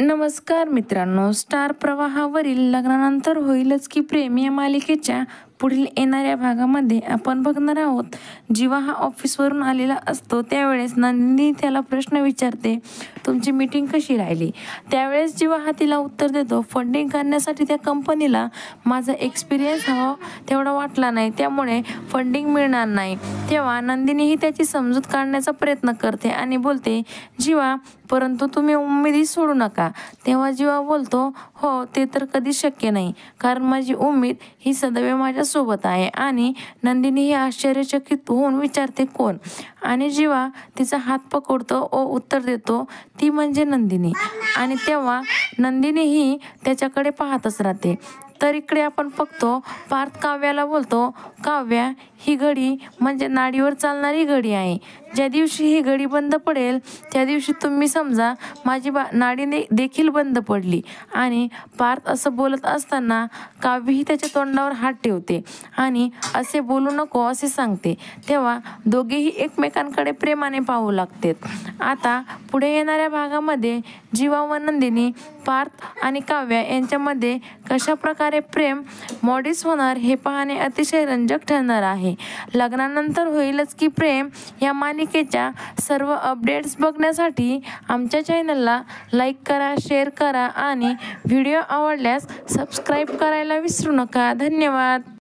नमस्कार मित्रांनो, स्टार प्रवाहावरील लग्नानंतर होईलच की प्रेम या मालिकेच्या पुढील येणाऱ्या भागामध्ये आपण बघणार आहोत. जीवा हा ऑफिसवरून आलेला असतो त्यावेळेस नंदिनी त्याला प्रश्न विचारते, तुमची मीटिंग कशी राहिली. त्यावेळेस जीवा हा तिला उत्तर देतो, फंडिंग करण्यासाठी त्या कंपनीला माझा एक्सपिरियन्स हवा तेवढा वाटला नाही, त्यामुळे फंडिंग मिळणार नाही. तेव्हा नंदिनीही त्याची समजूत काढण्याचा प्रयत्न करते आणि बोलते, जीवा परंतु तुम्ही उमेदी सोडू नका. तेव्हा जीवा बोलतो, हो ते तर कधीच शक्य नाही, कारण माझी उमेद ही सदैव माझ्या सोबत आहे. आणि नंदिनी ही आश्चर्यचकित होऊन विचारते, कोण. आणि जीवा तिचा हात पकडतो व उत्तर देतो, ती म्हणजे नंदिनी. आणि तेव्हा नंदिनी ही त्याच्याकडे पाहतच राहते. तर इकडे आपण बघतो पार्थ काव्याला बोलतो, काव्या ही घडी म्हणजे नाडीवर चालणारी घडी आहे. ज्या दिवशी ही घडी बंद पडेल त्या दिवशी तुम्ही समजा माझी नाडी देखील बंद पडली. आणि पार्थ असं बोलत असताना काव्यही त्याच्या तोंडावर हात ठेवते आणि असे बोलू नको असे सांगते. तेव्हा दोघेही एकमेकांकडे प्रेमाने पाहू लागतात. आता पुढे येणाऱ्या भागामध्ये जीवा व नंदिनी, पार्थ आणि काव्या यांच्यामध्ये कशा प्रकारे प्रेम मॉडीस होणार हे पाहणे अतिशय रंजक ठरणार आहे. लग्नानंतर होईलच की प्रेम या मालिकेच्या सर्व अपडेट्स बघण्यासाठी आमच्या चॅनलला लाईक करा, शेअर करा आणि व्हिडिओ आवडल्यास सबस्क्राईब करायला विसरू नका. धन्यवाद.